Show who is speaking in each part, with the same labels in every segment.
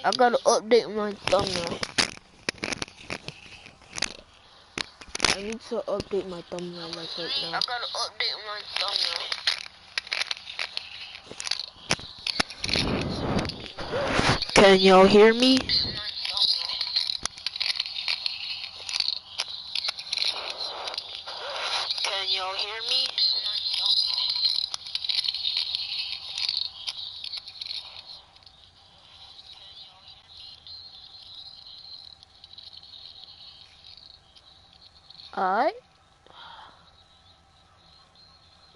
Speaker 1: I gotta update my thumbnail. I need to update my thumbnail like right now. I gotta update my thumbnail. Can y'all hear me? Can y'all hear me? Alright.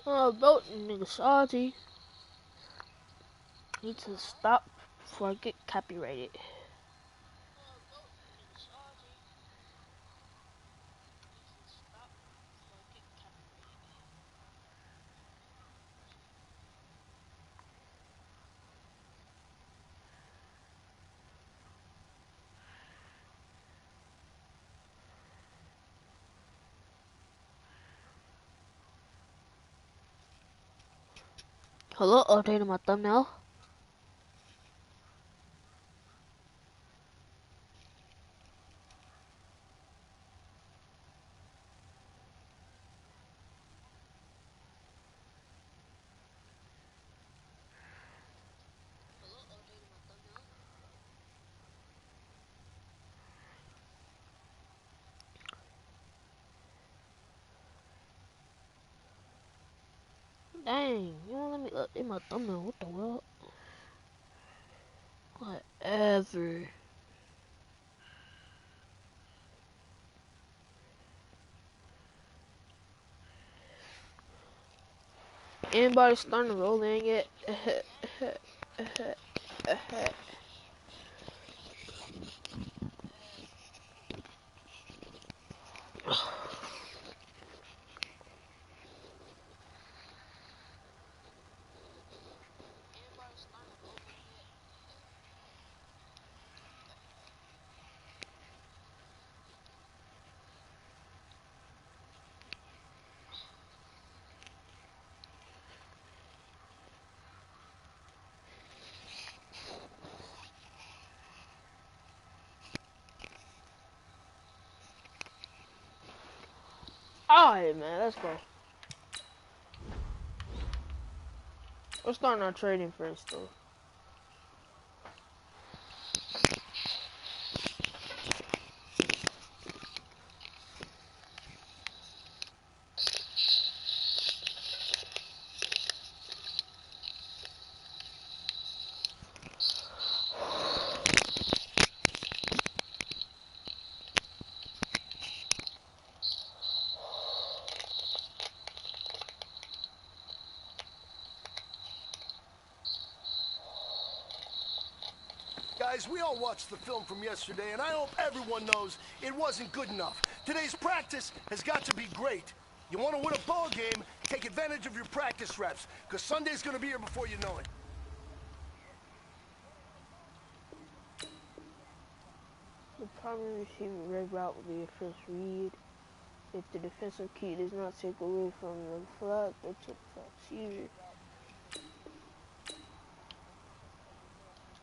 Speaker 1: About nigga salty. Need to stop before I get copyrighted. Hello, updating my thumbnail. Dang, you won't let me update my thumbnail. What the world? Whatever. Anybody starting to roll in yet? Alright, man, let's go. We're starting our trading first, though.
Speaker 2: Guys, we all watched the film from yesterday, and I hope everyone knows it wasn't good enough. Today's practice has got to be great. You want to win a ball game, take advantage of your practice reps, because Sunday's going to be here before you know it.
Speaker 1: The primary receiving red route will be a first read. If the defensive key does not take away from the flat, that's a receiver.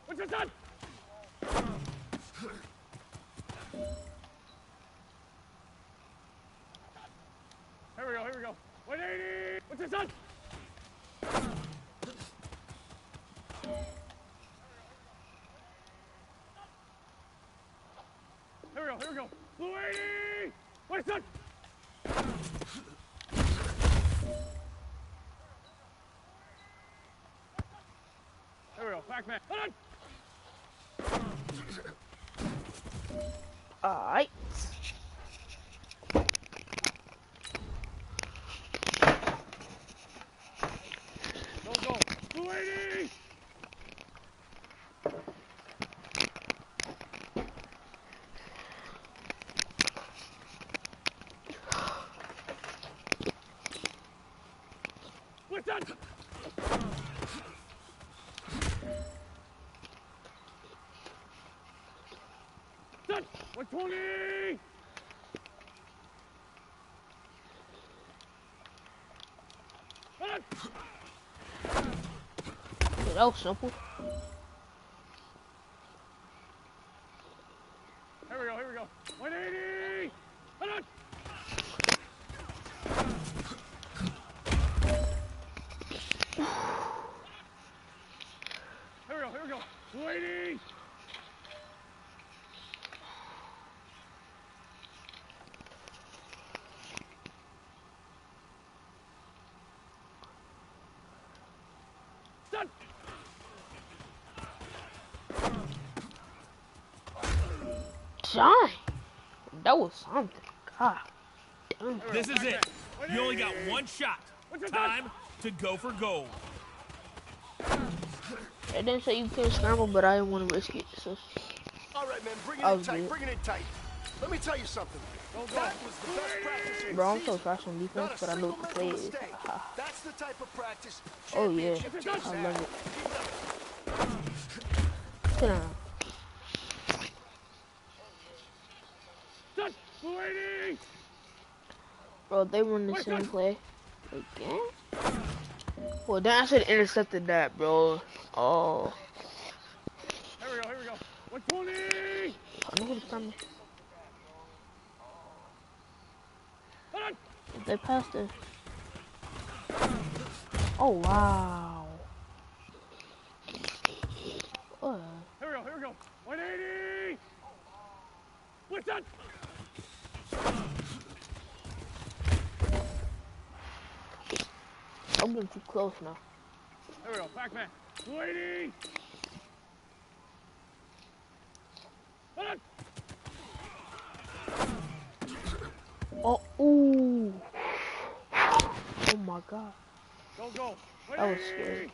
Speaker 3: What's your son? Here we go. 180! What's your son? Here we go. Blue 80! What's your son? Here we go, Pac-Man. Hold on!
Speaker 1: Alright.
Speaker 3: Go. Blue 80! What's that? Done! 120! Hold on!
Speaker 1: Yeah, that was simple. Dang, that was something. God damn.
Speaker 3: This is it. You only got one shot. Time to go for gold.
Speaker 1: I didn't say you couldn't scramble, but I didn't want to risk it. So
Speaker 2: All right, man, bring it
Speaker 1: I
Speaker 2: in
Speaker 1: was
Speaker 2: tight,
Speaker 1: good.
Speaker 2: bring it in tight. Let me tell you something. That was the best practice in
Speaker 1: Bro, I'm
Speaker 2: season.
Speaker 1: so fast on defense,
Speaker 2: Not a
Speaker 1: but I know
Speaker 2: single
Speaker 1: what the play
Speaker 2: mental
Speaker 1: is.
Speaker 2: mistake. That's the type of practice
Speaker 1: Oh yeah,
Speaker 2: championship teams
Speaker 1: I
Speaker 2: have.
Speaker 1: love it.
Speaker 2: Keep it up.
Speaker 1: Sit down. Bro, they run the same play again. Well, then I should have intercepted that, bro. Oh,
Speaker 3: Here we go, here we go. 120!
Speaker 1: I know who's coming. If they passed it. Oh wow. What?
Speaker 3: Here we go, here we go. 180! What's that?
Speaker 1: I'm getting too close now.
Speaker 3: Here we go, Pac-Man. 280!
Speaker 1: Oh, ooh. Oh my god.
Speaker 3: Go, go.
Speaker 1: That was scary.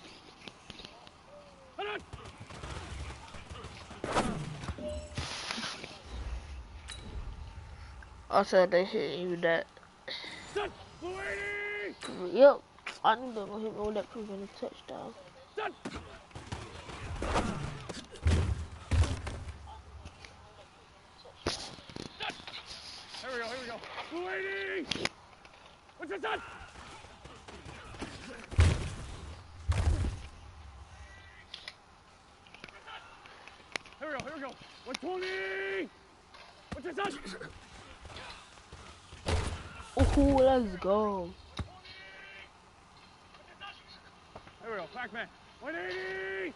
Speaker 1: I said they hit you with that. Yep. I knew they were gonna hit me with that preventive touchdown.
Speaker 3: Here we go, here we go. 280! What's this on? Here we go, here we go. 120! What's this on?
Speaker 1: Ooh, let's go.
Speaker 3: Here we go, Pac-Man. 180!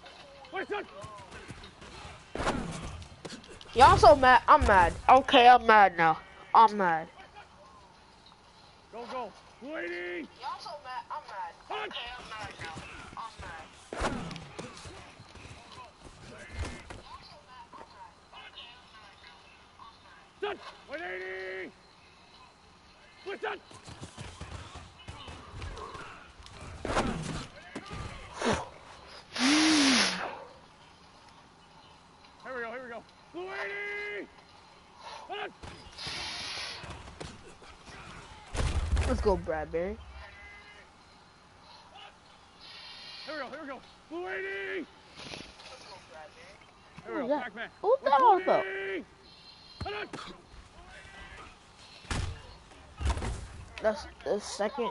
Speaker 3: What's that?
Speaker 1: Y'all so mad. I'm mad. Okay, I'm mad now. I'm mad.
Speaker 3: Go, go. 280!
Speaker 1: Y'all so mad. I'm mad. Okay, I'm mad now. I'm mad.
Speaker 3: 180! What's that? Here we go, here we go. 280!
Speaker 1: Let's go, Bradbury.
Speaker 3: Here we go, here we go. 280! Here we
Speaker 1: Who's
Speaker 3: go,
Speaker 1: that?
Speaker 3: Pac-Man.
Speaker 1: Who's that all about?
Speaker 3: 120!
Speaker 1: That's the second.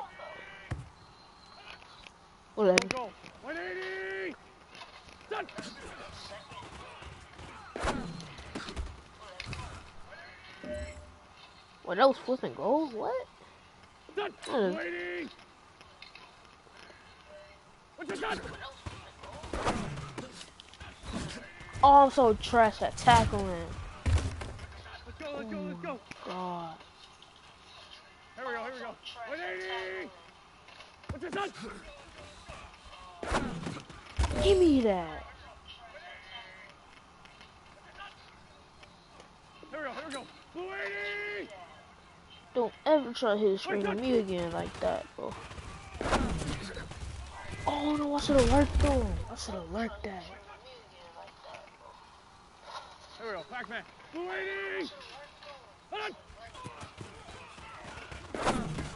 Speaker 3: Go,
Speaker 1: 11.
Speaker 3: go. 180! Done!
Speaker 1: Well, that was 4th and goal? What?
Speaker 3: Done!
Speaker 1: That is-
Speaker 3: 280! What's it done?
Speaker 1: Oh, I'm so trash at tackling.
Speaker 3: Let's go, let's go, let's go.
Speaker 1: God.
Speaker 3: Here we go, here we go. 180! What's it done?
Speaker 1: Give me that.
Speaker 3: Here we go, here we go. 280!
Speaker 1: Don't ever try to hit a screen on me again like that, bro. Oh no, I should have lurked though. I should have lurked that.
Speaker 3: Here we go, Pac-Man. 280! Done!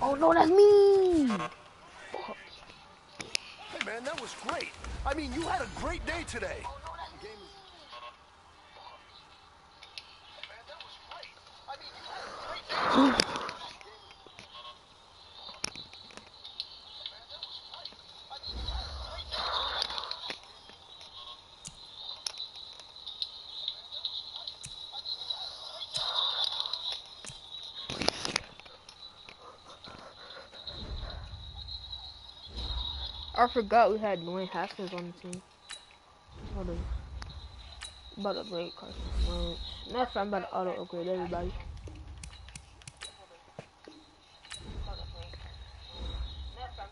Speaker 1: Oh no, that's me.
Speaker 2: Hey, man, that was great. I mean, you had a great day today.
Speaker 1: I forgot we had Dwayne Haskins on the team. Hold on. About to upgrade Carson Wentz. Matter of fact, I'm about to auto upgrade everybody.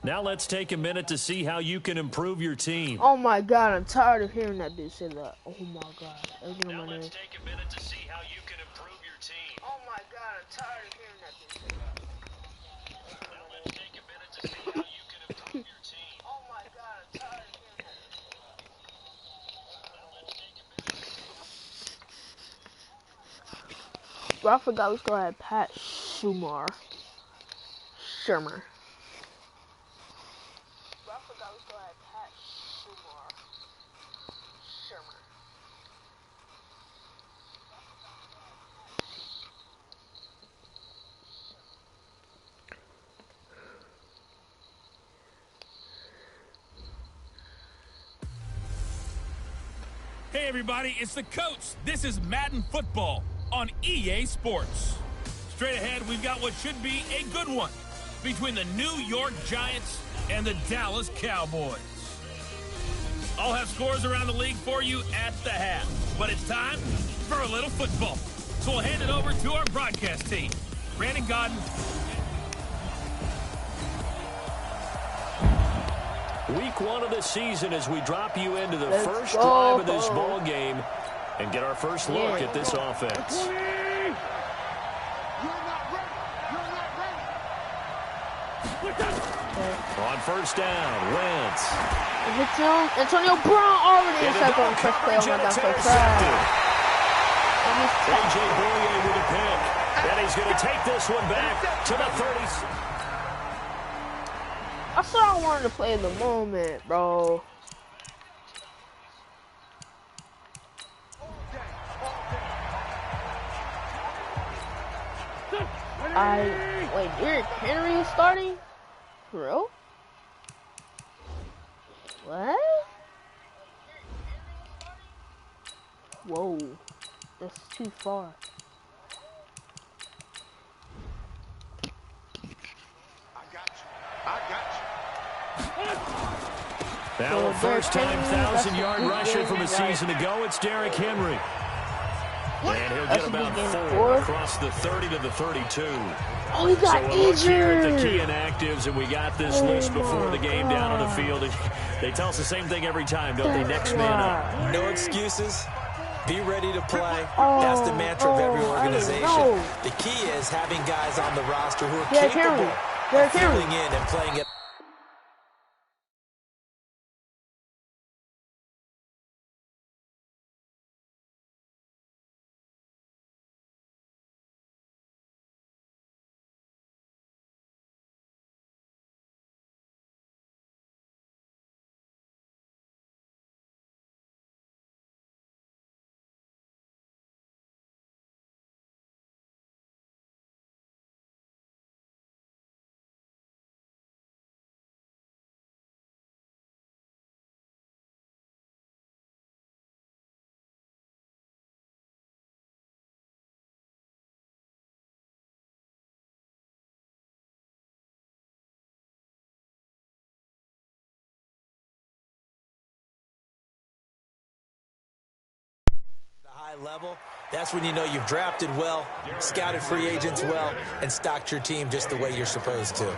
Speaker 4: Now let's take a minute to see how you can improve your team.
Speaker 1: Oh my God, I'm tired of hearing that dude say that. Oh my God.
Speaker 4: Now let's take a minute to see how you can improve your team.
Speaker 1: Oh my God, I'm tired of hearing that dude say that.
Speaker 4: Now let's take a minute to see how you can improve your team.
Speaker 1: Oh my God, I'm tired of hearing that dude say that. Bro, I forgot we still had Pat Schumer.
Speaker 3: Hey everybody, it's the coach. This is Madden Football on EA Sports. Straight ahead, we've got what should be a good one between the New York Giants and the Dallas Cowboys. I'll have scores around the league for you at the half, but it's time for a little football. So we'll hand it over to our broadcast team. Brandon Godden.
Speaker 4: Week 1 of the season as we drop you into the first drive of this ball game and get our first look at this offense. On first down, Wentz.
Speaker 1: Antonio Brown already in second on first play. Oh my God, so sad.
Speaker 4: A.J. Boye with a pick. And he's going to take this one back to the 30s.
Speaker 1: I said I wanted to play in the moment, bro. Wait, Derrick Henry is starting? For real? What? Whoa, that's too far.
Speaker 4: Now a first-time 1,000-yard rusher from a season ago, it's Derrick Henry. And he'll get about 4 across the 30 to the 32.
Speaker 1: Oh, he got
Speaker 4: injured. So we'll look here at the key
Speaker 1: injured.
Speaker 4: inactives, and we got this list before the game down on the field. They tell us the same thing every time, don't they? Next man up.
Speaker 5: No excuses. Be ready to play. That's the mantra of every organization. The key is having guys on the roster who are capable of filling in and playing it. High level, that's when you know you've drafted well, scouted free agents well, and stocked your team just the way you're supposed to.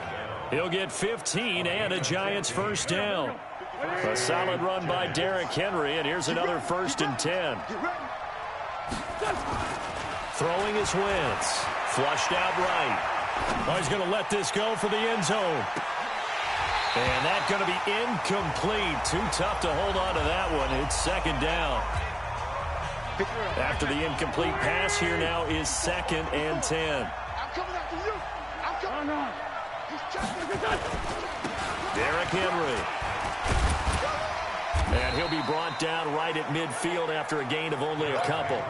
Speaker 4: He'll get 15 and a Giants first down. A solid run by Derrick Henry, and here's another 1st and 10. Throwing his Wentz. Flushed out right. Oh, he's going to let this go for the end zone. And that's going to be incomplete. Too tough to hold on to that one. It's 2nd down. After the incomplete pass, here now is 2nd and 10.
Speaker 2: I'm coming after you. I'm coming on.
Speaker 4: Derrick Henry. And he'll be brought down right at midfield after a gain of only a couple.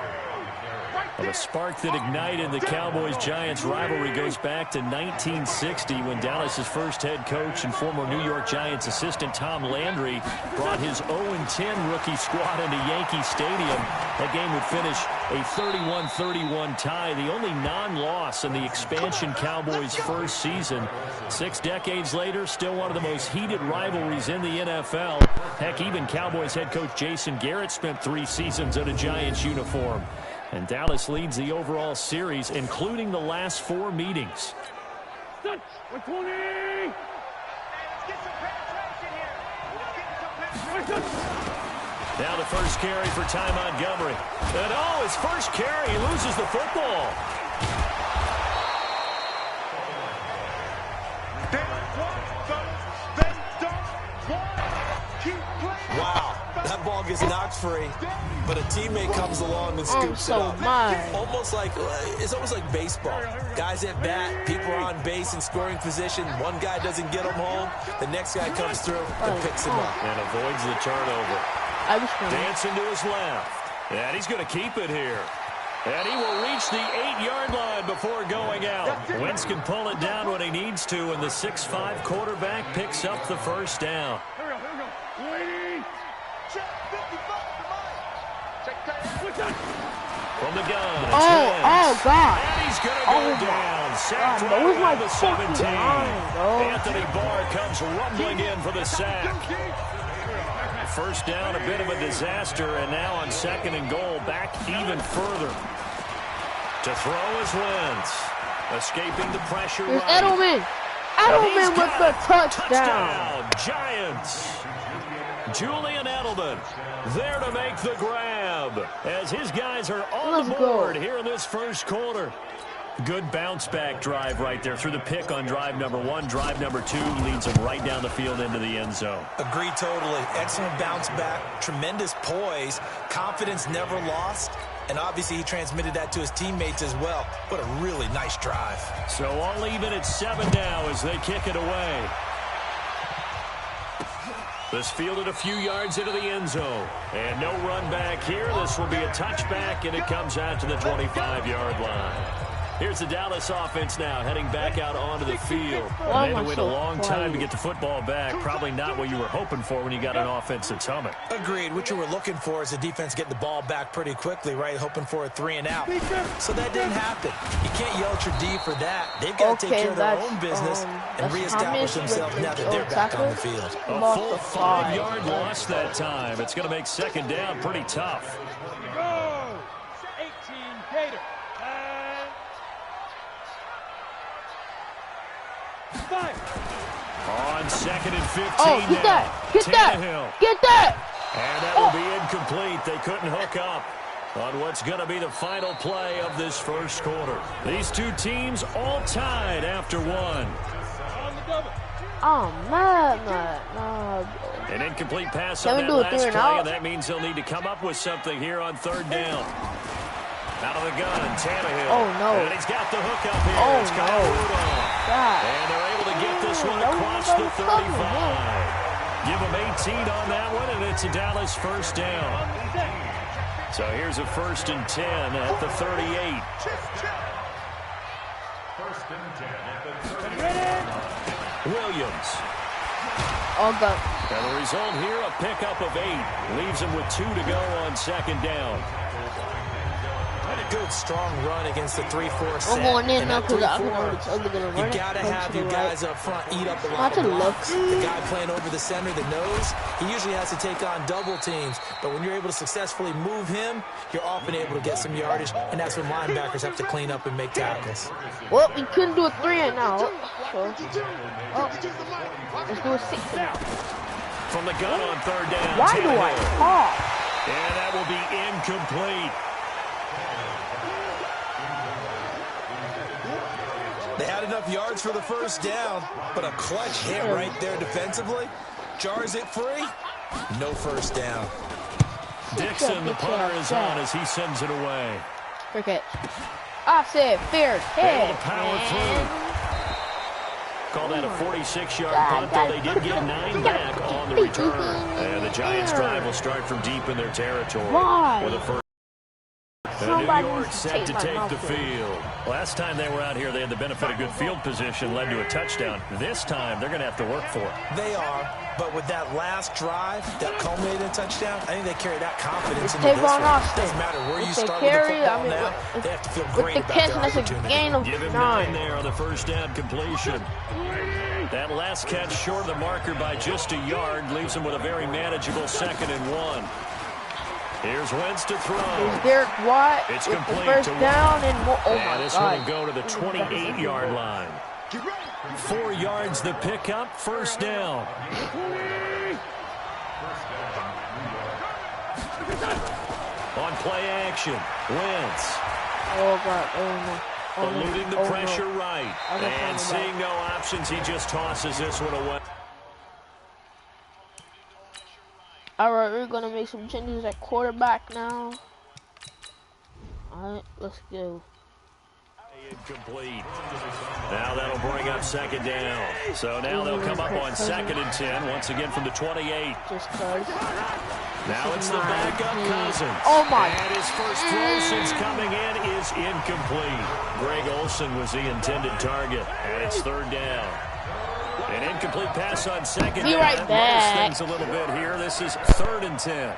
Speaker 4: Well, the spark that ignited the Cowboys-Giants rivalry goes back to 1960 when Dallas's first head coach and former New York Giants assistant Tom Landry brought his 0-10 rookie squad into Yankee Stadium. That game would finish a 31-31 tie, the only non-loss in the expansion Cowboys' first season. 6 decades later, still one of the most heated rivalries in the NFL. Heck, even Cowboys head coach Jason Garrett spent 3 seasons in a Giants uniform. And Dallas leads the overall series, including the last 4 meetings. Now the first carry for Ty Montgomery. And oh, his first carry, he loses the football.
Speaker 5: Wow, that ball gets knocked free, but a teammate comes along and scoops it up. It's almost like baseball. Guys at bat, people are on base in scoring position. One guy doesn't get him home, the next guy comes through and picks him up.
Speaker 4: And avoids the turnover. Dancing to his left. And he's going to keep it here. And he will reach the 8-yard line before going out. Wentz can pull it down when he needs to, and the 6'5" quarterback picks up the first down. From the gun,
Speaker 1: oh God.
Speaker 4: And he's going to go down. Sacked right around the 17. Anthony Barr comes rumbling in for the sack. First down, a bit of a disaster, and now on 2nd and goal, back even further. To throw is Wentz. Escaping the pressure.
Speaker 1: Here's Edelman. Edelman with the touchdown.
Speaker 4: Giants. Julian Edelman there to make the grab as his guys are on the board here in this first quarter. Good bounce-back drive right there through the pick on drive number 1. Drive number 2 leads him right down the field into the end zone.
Speaker 5: Agreed totally. Excellent bounce-back, tremendous poise, confidence never lost, and obviously he transmitted that to his teammates as well. What a really nice drive.
Speaker 4: So all even at 7 now as they kick it away. This fielded a few yards into the end zone. And no run back here. This will be a touchback, and it comes out to the 25-yard line. Here's the Dallas offense now, heading back out onto the field. They had to wait a long time to get the football back. Probably not what you were hoping for when you got an offense that's humming.
Speaker 5: Agreed. What you were looking for is the defense getting the ball back pretty quickly, right? Hoping for a 3-and-out. So that didn't happen. You can't yell at your D for that. They've got to take care of their own business and reestablish themselves now that they're back on the field.
Speaker 4: A full 5-yard loss that time. It's going to make 2nd down pretty tough.
Speaker 6: Go! 18 Gator.
Speaker 4: On 2nd and 15
Speaker 1: get that! Get that! Get that!
Speaker 4: And that will be incomplete. They couldn't hook up on what's going to be the final play of this first quarter. These two teams all tied after 1.
Speaker 1: Oh, man.
Speaker 4: An incomplete pass on that last play, and that means they'll need to come up with something here on 3rd down. Out of the gun, Tannehill.
Speaker 1: Oh, no.
Speaker 4: And he's got the hook up here.
Speaker 1: Oh,
Speaker 4: it's Kyle Rudolph. And they're able to get this one across the 35. Give them 18 on that one, and it's a Dallas first down. So here's a 1st and 10 at the 38.
Speaker 6: 1st and 10 at the 38.
Speaker 4: Williams.
Speaker 1: Oh, God.
Speaker 4: And the result here, a pickup of 8. Leaves him with 2 to go on 2nd down.
Speaker 5: Good, strong run against the 3-4 set.
Speaker 1: I'm going in now
Speaker 5: because
Speaker 1: I know it's going to run.
Speaker 5: You got to have your guys up front eat up a lot of blocks. The guy playing over the center, the nose, he usually has to take on double teams. But when you're able to successfully move him, you're often able to get some yardage, and that's when linebackers have to clean up and make tackles.
Speaker 1: Well, we couldn't do a 3-and-out. So, let's do a 6 now.
Speaker 4: From the gun on 3rd down.
Speaker 1: Why do I pause?
Speaker 4: And that will be incomplete.
Speaker 5: They had enough yards for the first down, but a clutch hit right there defensively. Jars it free. No first down.
Speaker 4: Dixon, the punter, is on as he sends it away.
Speaker 1: Cricket. Offset, fair head.
Speaker 4: Able to power through. Call that a 46-yard punt, though they did get 9 back on the return. And the Giants' drive will start from deep in their territory. With a first. New York set to take the field. Last time they were out here, they had the benefit of good field position, led to a touchdown. This time, they're going to have to work for it.
Speaker 5: They are, but with that last drive that culminated in a touchdown, I think they carry that confidence into this one. It doesn't matter where you start with the football now. They have to feel great about their opportunity.
Speaker 4: Give him 9 there on the first down completion. That last catch short of the marker by just a yard leaves him with a very manageable 2nd and 1. Here's Wentz to throw.
Speaker 1: Here's Derek Watt.
Speaker 4: It's complete
Speaker 1: first
Speaker 4: to
Speaker 1: down and more. Oh, my
Speaker 4: this
Speaker 1: God.
Speaker 4: one will go to the 28-yard line.
Speaker 2: Get ready.
Speaker 4: 4 yards the pickup, first down. On play action, Wentz.
Speaker 1: Oh, God. Oh, no.
Speaker 4: Eluding the pressure right. And seeing no options, he just tosses this one away.
Speaker 1: All right, we're going to make some changes at quarterback now. All right, let's go.
Speaker 4: Incomplete. Now that'll bring up second down. So now they'll come up on 2nd and 10, once again from the 28.
Speaker 1: Just cause.
Speaker 4: Now it's the backup Cousins.
Speaker 1: Oh my.
Speaker 4: And his first throw since coming in is incomplete. Greg Olsen was the intended target, and it's 3rd down. An incomplete pass on 2nd down.
Speaker 1: Be right back.
Speaker 4: Things a little bit here. This is 3rd and 10.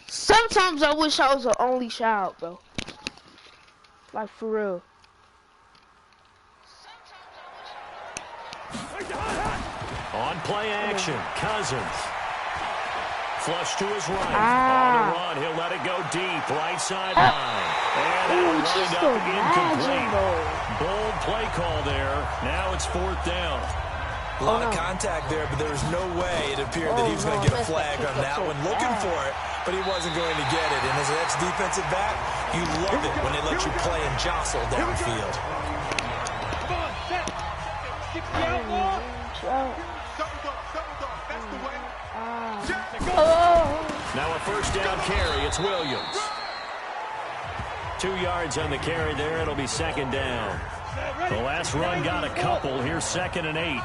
Speaker 1: Sometimes I wish I was an only child, bro. Like, for real.
Speaker 4: On play action, Cousins. Flush to his right. On the run, he'll let it go deep. Right sideline. And that'll wind up incomplete. Bold play call there. Now it's 4th down.
Speaker 5: A lot of contact there, but there was no way it appeared that he was going to get a flag on that one. Looking for it, but he wasn't going to get it. And as an ex-defensive back, you love it when they let you play and jostle downfield.
Speaker 4: Now a first down carry. It's Williams. 2 yards on the carry there. It'll be 2nd down. The last run got a couple. Here's 2nd and 8.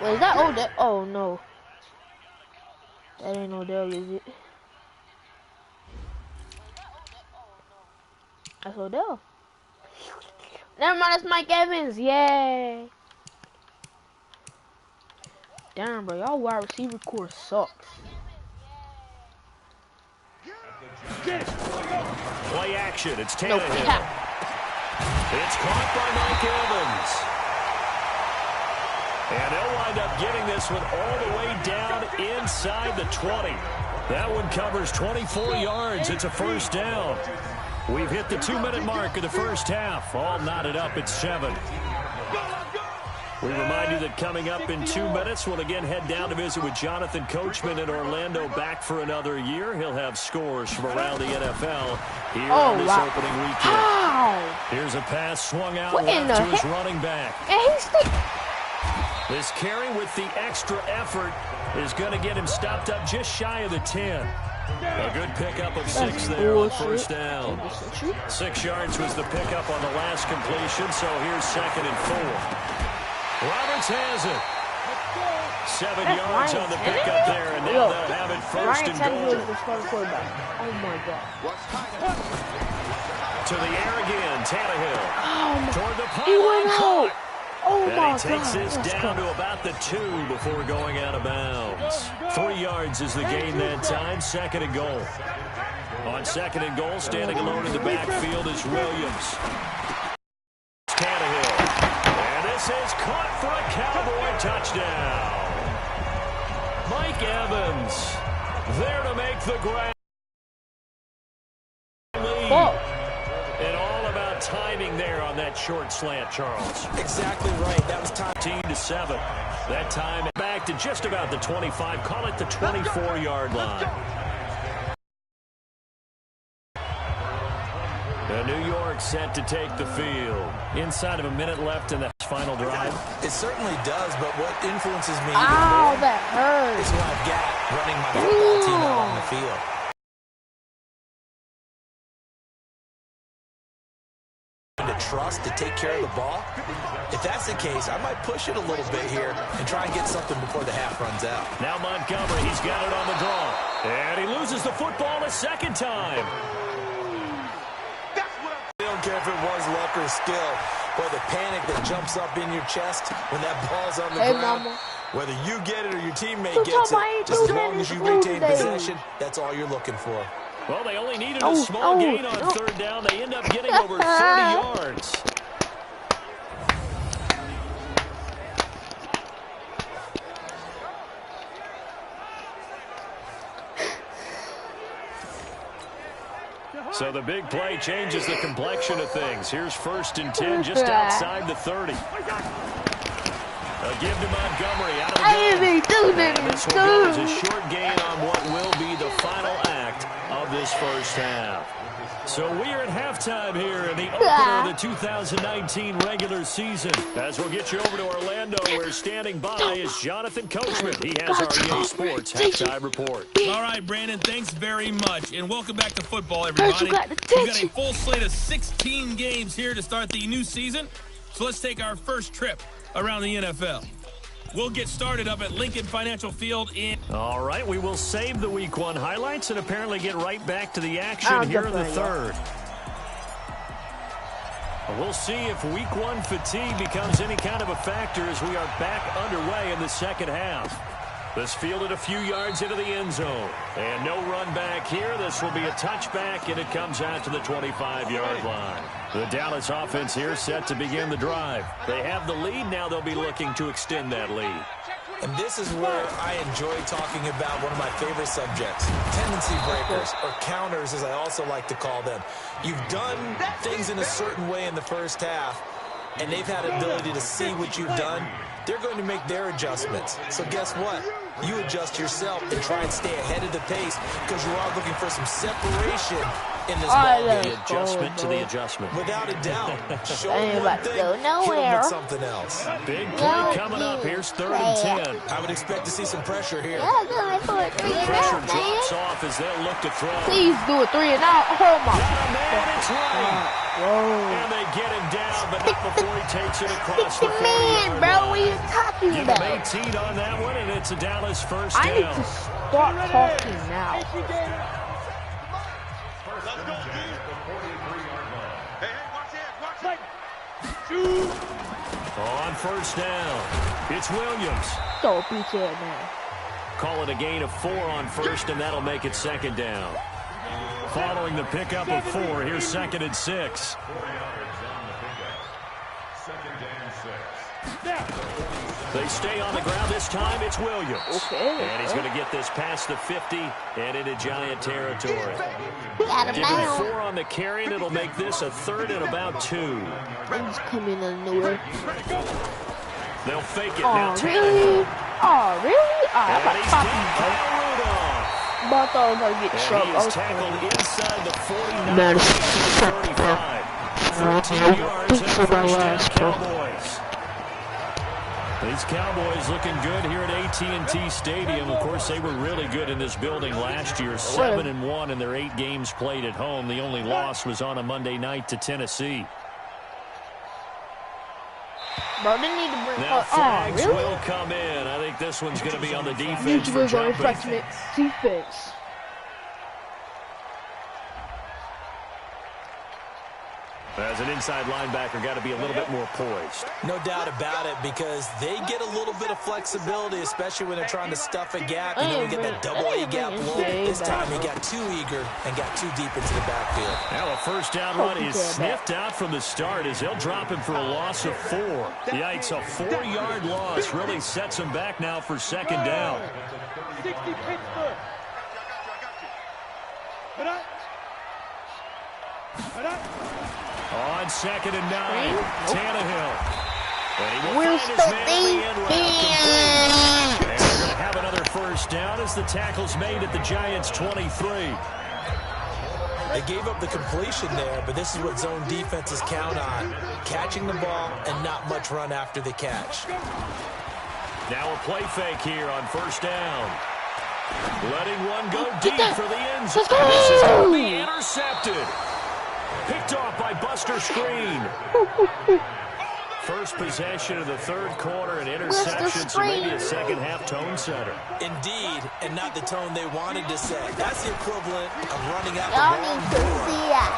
Speaker 1: Wait, is that Odell? Oh, no. That ain't Odell, is it? That's Odell. Never mind, that's Mike Evans. Yay. Damn, bro. Y'all wide receiver core sucks.
Speaker 4: Play action. It's Tannehill.
Speaker 1: No,
Speaker 4: It's caught by Mike Evans. And they'll wind up getting this one all the way down inside the 20. That one covers 24 yards. It's a first down. We've hit the 2-minute mark of the first half. All knotted up at 7. We remind you that coming up in 2 minutes, we'll again head down to visit with Jonathan Coachman in Orlando, back for another year. He'll have scores from around the NFL here on this opening weekend.
Speaker 1: Ow.
Speaker 4: Here's a pass swung out
Speaker 1: What
Speaker 4: left to his running back.
Speaker 1: And he's
Speaker 4: This carry with the extra effort is going to get him stopped up just shy of the 10. A good pickup of 6 there on first down. 6 yards was the pickup on the last completion, so here's 2nd and 4. Roberts has it. 7 yards on the pickup there, and now they'll have it first and goal.
Speaker 1: Oh my God.
Speaker 4: To the air again, Tannehill.
Speaker 1: Oh my.
Speaker 4: Toward the pylon, caught.
Speaker 1: Oh
Speaker 4: and
Speaker 1: my
Speaker 4: he takes
Speaker 1: God,
Speaker 4: this down to about the 2 before going out of bounds. 3 yards is the gain that time. 2nd and goal. On 2nd and goal, standing alone in the backfield is Williams. Tannehill. And this is caught for a Cowboy touchdown. Mike Evans there to make the grab. And all about timing there on that short slant, Charles.
Speaker 5: Exactly right. That was time.
Speaker 4: 13-7. That time back to just about the 25. Call it the 24-yard line. New York set to take the field. Inside of a minute left in the final drive.
Speaker 5: It certainly does, but what influences me
Speaker 1: Ow, that hurts.
Speaker 5: is what I've got running my football team out on the field. To trust to take care of the ball. If that's the case, I might push it a little bit here and try and get something before the half runs out.
Speaker 4: Now Montgomery, he's got it on the draw. And he loses the football a second time.
Speaker 5: I don't care if it was luck or skill, or the panic that jumps up in your chest when that ball's on the ground.
Speaker 1: Mama.
Speaker 5: Whether you get it or your teammate gets it, just as long as you retain possession, that's all you're looking for.
Speaker 4: Well, they only needed a small gain on 3rd down. They end up getting over 30 yards. So the big play changes the complexion of things. Here's 1st and 10 just outside the 30. A give to Montgomery out of the gun. And this will go as a short gain on what will be the final act of this first half. So we are at halftime here in the opener of the 2019 regular season. As we'll get you over to Orlando, where standing by is Jonathan Coachman. He has our EA Sports halftime report.
Speaker 3: All right, Brandon, thanks very much. And welcome back to football, everybody. We've got a full slate of 16 games here to start the new season. So let's take our first trip around the NFL. We'll get started up at Lincoln Financial Field in...
Speaker 4: All right, we will save the Week 1 highlights and apparently get right back to the action here in the 3rd. We'll see if Week 1 fatigue becomes any kind of a factor as we are back underway in the 2nd half. This fielded a few yards into the end zone. And no run back here. This will be a touchback, and it comes out to the 25-yard line. The Dallas offense here set to begin the drive. They have the lead. Now they'll be looking to extend that lead.
Speaker 5: And this is where I enjoy talking about one of my favorite subjects, tendency breakers, or counters as I also like to call them. You've done things in a certain way in the first half, and they've had ability to see what you've done. They're going to make their adjustments. So guess what? You adjust yourself and try and stay ahead of the pace because you are looking for some separation in this ballgame.
Speaker 4: The adjustment to the adjustment.
Speaker 5: Without a doubt. Show them one thing, hit them with something else.
Speaker 4: Big play coming up. Here's 3rd and 10.
Speaker 5: I would expect to see some pressure here.
Speaker 4: Pressure drops off as they'll look to throw.
Speaker 1: Please do a 3 and out. Oh my
Speaker 4: God. It's right. And they get him down, but not before he takes it across the 40-yard
Speaker 1: bro, what are you talking about?
Speaker 4: Give him 18 on that one, and it's a Dallas first down.
Speaker 1: I need to start talking now.
Speaker 4: On 1st down, it's Williams.
Speaker 1: Don't beat it now.
Speaker 4: Call it a gain of 4 on 1st, and that'll make it 2nd down. Following the pickup of 4, here's 2nd and 6. They stay on the ground. This time it's Williams. And he's going to get this past the 50 and into Giant territory. Give him 4 on the carry, and it'll make this a 3rd and about 2.
Speaker 1: He's coming out of nowhere.
Speaker 4: They'll fake it.
Speaker 1: Oh, really? Oh, really?
Speaker 4: And he's down by Rudolph.
Speaker 1: But I thought I was going to get
Speaker 4: struck. He is tackled inside the 49. 35. 13 yards and first down Cowboys. These Cowboys looking good here at AT&T Stadium. Of course, they were really good in this building last year. 7-1 in their 8 games played at home. The only loss was on a Monday night to Tennessee.
Speaker 1: Bro, they need to bring
Speaker 4: now flags will come in. I think this one's going to be on the defense for jumping. As an inside linebacker, got to be a little bit more poised.
Speaker 5: No doubt about it, because they get a little bit of flexibility, especially when they're trying to stuff a gap. You know, you get that double A gap look. This time he got too eager and got too deep into the backfield.
Speaker 4: Now a first down run is sniffed out from the start as they'll drop him for a loss of 4. Yikes, a 4-yard loss really sets him back now for second down.
Speaker 7: 60 Pittsburgh.
Speaker 4: On 2nd and 9, Tannehill. And he will
Speaker 1: We're
Speaker 4: find his man at the end route complete. And they're going to have another first down as the tackle's made at the Giants' 23.
Speaker 5: They gave up the completion there, but this is what zone defenses count on. Catching the ball and not much run after the catch.
Speaker 4: Now a play fake here on first down. Letting one go deep for the end zone. This is going to be intercepted. Picked off by Buster Screen. First possession of the third quarter, an interception, so maybe a second-half tone setter.
Speaker 5: Indeed, and not the tone they wanted to set. That's the equivalent of running out the wrong door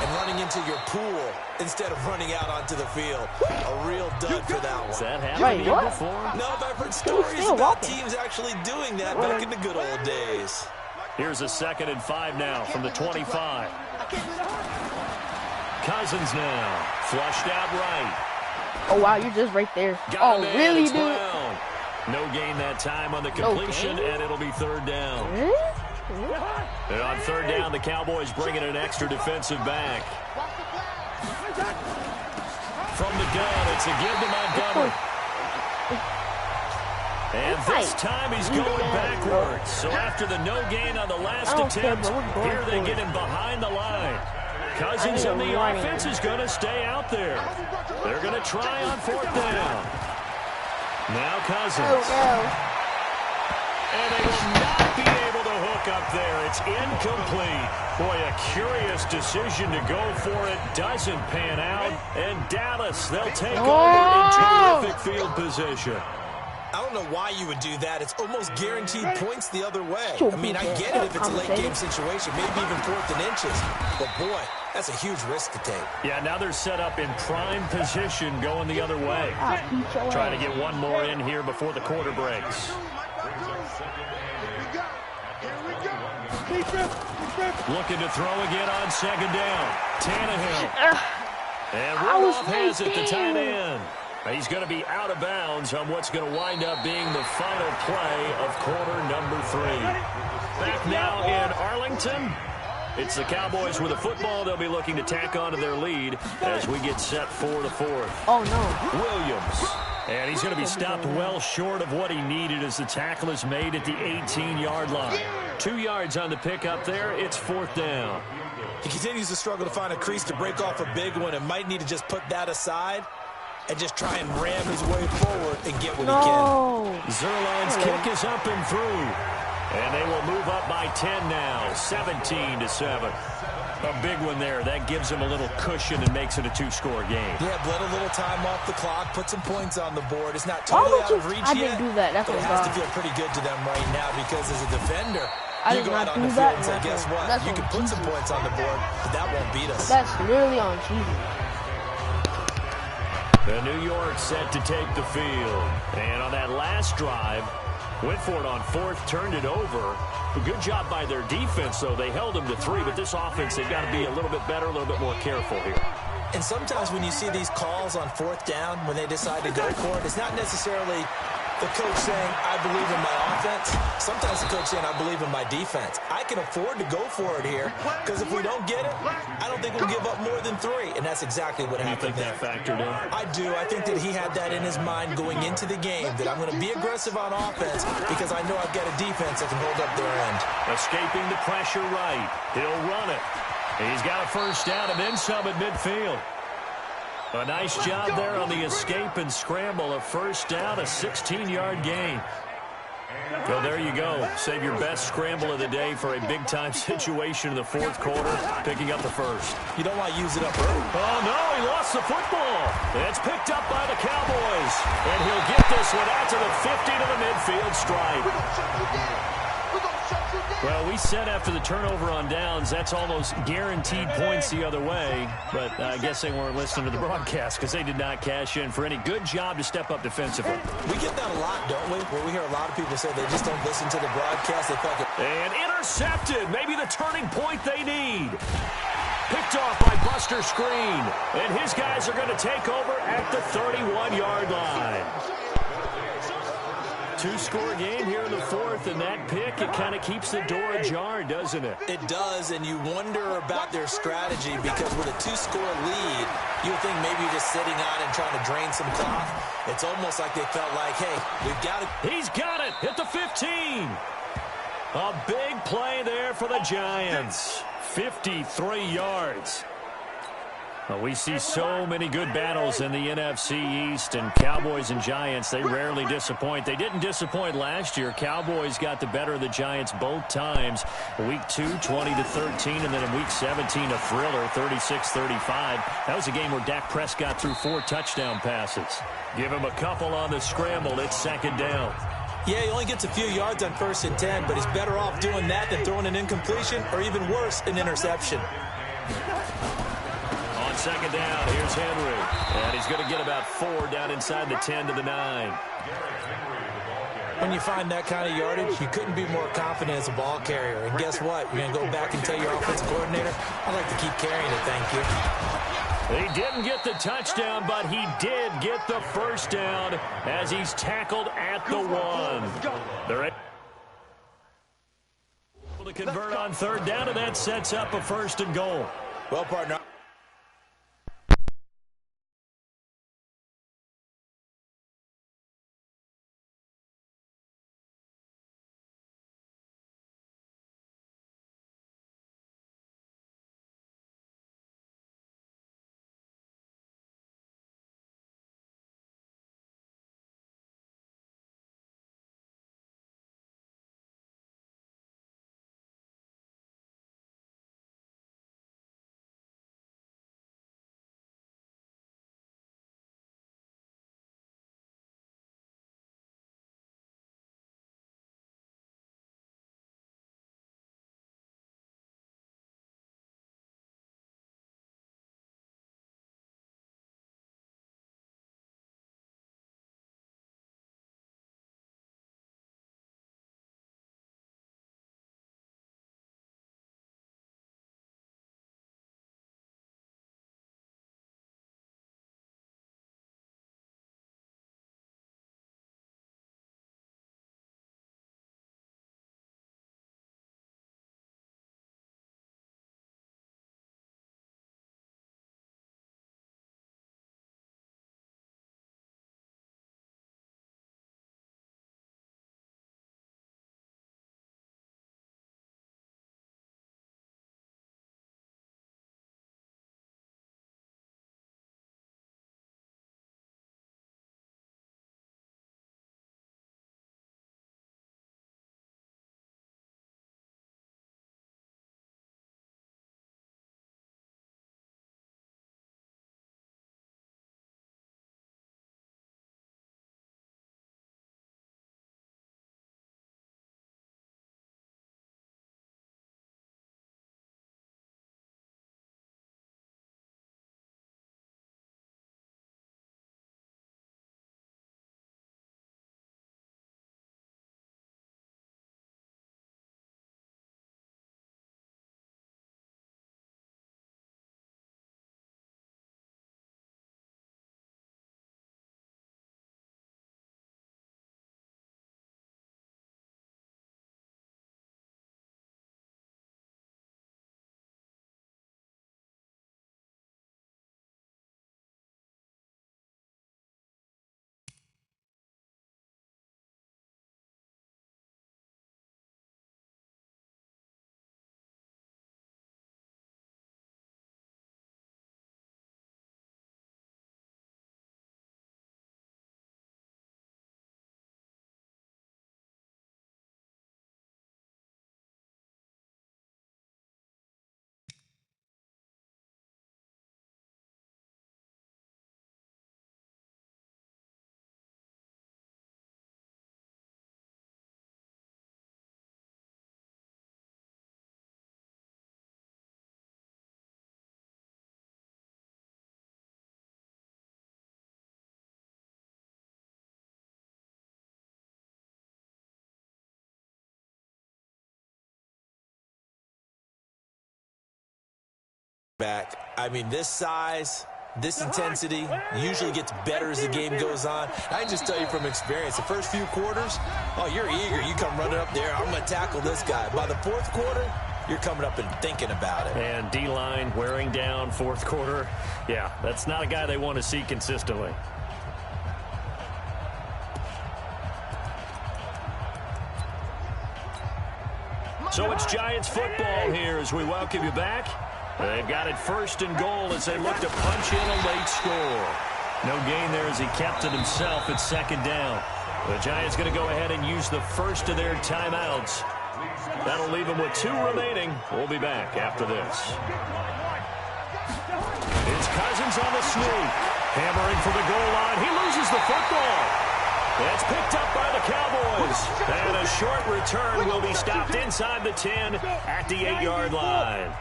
Speaker 5: and running into your pool instead of running out onto the field. A real dud for that one.
Speaker 4: Has that happened to you before?
Speaker 5: No, I've heard stories about teams actually doing that back in the good old days.
Speaker 4: Here's a 2nd and 5 now from the 25. Cousins now, flushed out right.
Speaker 1: Oh, wow, you're just right there.
Speaker 4: Got
Speaker 1: oh, really, dude?
Speaker 4: No gain that time on the completion, and it'll be third down. And on third down, the Cowboys bring in an extra defensive back. From the gun, it's a give to Montgomery. And this time he's going backwards. So after the no gain on the last attempt, here they get him behind the line. Cousins on the offense is going to stay out there. They're going to try on fourth down. Now Cousins. And they will not be able to hook up there. It's incomplete. Boy, a curious decision to go for it. Doesn't pan out. And Dallas, they'll take over in terrific field position.
Speaker 5: I don't know why you would do that. It's almost guaranteed points the other way. I mean, I get it if it's a late-game situation, maybe even 4th and inches. But, boy, that's a huge risk to take.
Speaker 4: Yeah, now they're set up in prime position going the other way. Trying to get one more in here before the quarter breaks. Looking to throw again on 2nd down. Tannehill. And Rudolph has it, the tight end. He's going to be out of bounds on what's going to wind up being the final play of quarter number 3. Back now in Arlington. It's the Cowboys with a football. They'll be looking to tack onto their lead as we get set for the fourth.
Speaker 1: Oh, no.
Speaker 4: Williams. And he's going to be stopped well short of what he needed as the tackle is made at the 18-yard line. 2 yards on the pickup there. It's 4th down.
Speaker 5: He continues to struggle to find a crease to break off a big one and might need to just put that aside and just try and ram his way forward and get what he can.
Speaker 4: Zerline's kick is up and through. And they will move up by 10 now, 17-7. A big one there. That gives them a little cushion and makes it a 2-score game.
Speaker 5: Yeah, bled a little time off the clock, put some points on the board. It's not totally out of reach yet.
Speaker 1: I didn't do that. That's
Speaker 5: but it has to feel pretty good to them right now because as a defender, you go out on the field and say, guess what? You can put some points on the board, but that won't beat us.
Speaker 1: That's literally on cheesy.
Speaker 4: The New York set to take the field. And on that last drive, went for it on 4th, turned it over. A good job by their defense, though. They held them to 3, but this offense, they've got to be a little bit better, a little bit more careful here.
Speaker 5: And sometimes when you see these calls on 4th down, when they decide to go for it, it's not necessarily the coach saying, I believe in my offense. Sometimes the coach saying, I believe in my defense. I can afford to go for it here because if we don't get it, I don't think we'll give up more than 3. And that's exactly what happened there.
Speaker 4: You think that factored in?
Speaker 5: I do. I think that he had that in his mind going into the game, that I'm going to be aggressive on offense because I know I've got a defense that can hold up their end.
Speaker 4: Escaping the pressure right. He'll run it. He's got a first down and then some at midfield. A nice job there on the escape and scramble. A first down, a 16-yard gain. Well, there you go. Save your best scramble of the day for a big-time situation in the 4th quarter, picking up the first.
Speaker 5: You don't want to use it up early.
Speaker 4: Oh, no, he lost the football. It's picked up by the Cowboys. And he'll get this one out to the 50 to the midfield stripe.
Speaker 7: We're going to shut you down.
Speaker 4: Well, we said after the turnover on downs, that's almost guaranteed points the other way. But I guess they weren't listening to the broadcast because they did not cash in for any good job to step up defensively.
Speaker 5: We get that a lot, don't we? Where we hear a lot of people say they just don't listen to the broadcast. They feel like
Speaker 4: and intercepted. Maybe the turning point they need. Picked off by Buster Screen. And his guys are going to take over at the 31-yard line. Two-score game here in the fourth, and that pick, it kind of keeps the door ajar, doesn't it?
Speaker 5: It does, and you wonder about their strategy because with a two-score lead, you would think maybe you're just sitting on and trying to drain some clock. It's almost like they felt like, hey, we've got it.
Speaker 4: He's got it at the 15. A big play there for the Giants. 53 yards. Well, we see so many good battles in the NFC East, and Cowboys and Giants, they rarely disappoint. They didn't disappoint last year. Cowboys got the better of the Giants both times. Week 2, 20-13, and then in Week 17, a thriller, 36-35. That was a game where Dak Prescott threw 4 touchdown passes. Give him a couple on the scramble. It's second down.
Speaker 5: Yeah, he only gets a few yards on 1st and 10, but he's better off doing that than throwing an incompletion or even worse, an interception.
Speaker 4: On second down, here's Henry. And he's going to get about 4 down inside the 10 to the 9.
Speaker 5: When you find that kind of yardage, you couldn't be more confident as a ball carrier. And guess what? You're going to go back and tell your offensive coordinator, I'd like to keep carrying it, thank you.
Speaker 4: He didn't get the touchdown, but he did get the first down as he's tackled at the 1. They're able to convert on third down, and that sets up a 1st and goal.
Speaker 5: Well, partner. back. I mean, this size, this intensity usually gets better as the game goes on. I can just tell you from experience, the first few quarters, oh, you're eager. You come running up there, I'm going to tackle this guy. By the fourth quarter, you're coming up and thinking about it.
Speaker 4: And D-line wearing down fourth quarter. Yeah, that's not a guy they want to see consistently. So it's Giants football here as we welcome you back. They've got it first and goal as they look to punch in a late score. No gain there as he kept it himself at second down. The Giants going to go ahead and use the first of their timeouts. That'll leave them with 2 remaining. We'll be back after this. It's Cousins on the sneak. Hammering for the goal line. He loses the football. It's picked up by the Cowboys. And a short return will be stopped inside the 10 at the 8-yard line.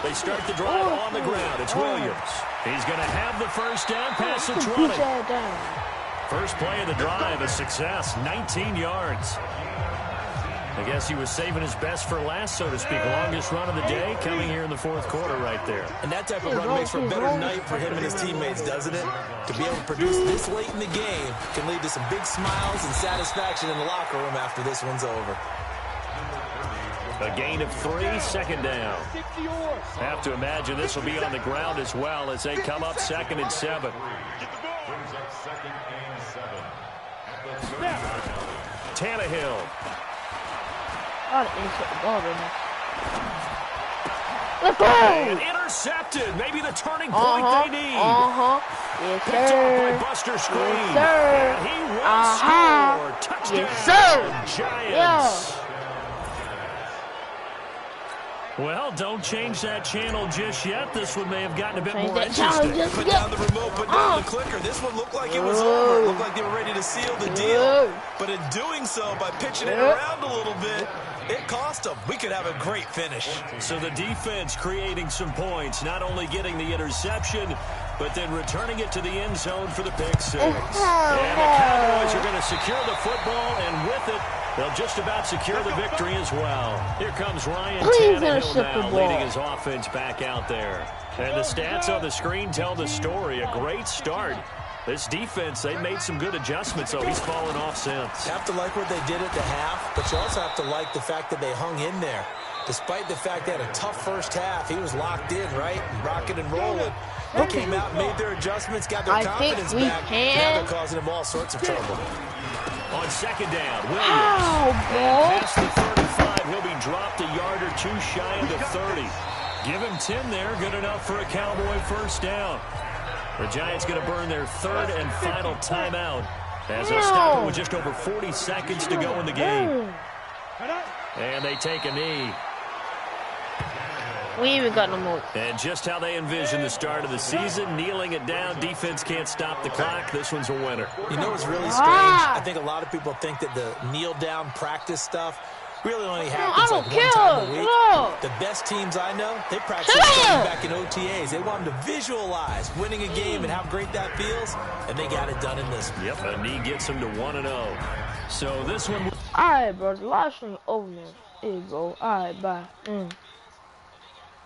Speaker 4: They start the drive on the ground. It's Williams. He's going to have the first down, pass the 20. First play of the drive, a success, 19 yards. I guess he was saving his best for last, so to speak. Longest run of the day coming here in the fourth quarter right there.
Speaker 5: And that type of run makes for a better night for him and his teammates, doesn't it? To be able to produce this late in the game can lead to some big smiles and satisfaction in the locker room after this one's over.
Speaker 4: A gain of 3, second down. Have to imagine this will be on the ground as well as they come up 2nd and 7. Tannehill.
Speaker 1: Let's go!
Speaker 4: And intercepted. Maybe the turning point they need.
Speaker 1: Yes,
Speaker 4: Picked off
Speaker 1: sir.
Speaker 4: by Buster Screen.
Speaker 1: Yes, sir.
Speaker 4: And he will score. Touchdown.
Speaker 1: Yes, sir.
Speaker 4: Giants.
Speaker 1: Yeah.
Speaker 4: Well, don't change that channel just yet. This one may have gotten a bit more
Speaker 1: that channel
Speaker 4: interesting.
Speaker 5: Put down the remote, put down the clicker. This one looked like it was over. It looked like they were ready to seal the deal. But in doing so, by pitching it around a little bit, it cost them. We could have a great finish.
Speaker 4: So the defense creating some points, not only getting the interception, but then returning it to the end zone for the pick six. And the Cowboys are going to secure the football, and with it, they'll just about secure the victory as well. Here comes Ryan Tannehill now leading his offense back out there. And the stats on the screen tell the story. A great start. This defense, they made some good adjustments, so he's fallen off since.
Speaker 5: You have to like what they did at the half, but you also have to like the fact that they hung in there. Despite the fact they had a tough first half, he was locked in, right? Rocking and rolling. They came out, made their adjustments, got their confidence back. Now they're causing him all sorts of trouble.
Speaker 4: On second down, Williams. Past the 35, he'll be dropped a yard or 2 shy of the 30. Give him 10 there, good enough for a Cowboy first down. The Giants going to burn their 3rd and final timeout as they'll stop it with just over 40 seconds to go in the game. And they take a knee.
Speaker 1: We even got no more.
Speaker 4: And just how they envision the start of the season, kneeling it down. Defense can't stop the clock. This one's a winner.
Speaker 5: You know what's really strange? I think a lot of people think that the kneel-down practice stuff really only happens like 1 time a week.
Speaker 1: No.
Speaker 5: The best teams I know, they practice back in OTAs. They want them to visualize winning a game and how great that feels, and they got it done in this one.
Speaker 4: Yep, a knee gets them to 1-0. So this one...
Speaker 1: All right, bro. The live stream over now. There you go. All right, bye.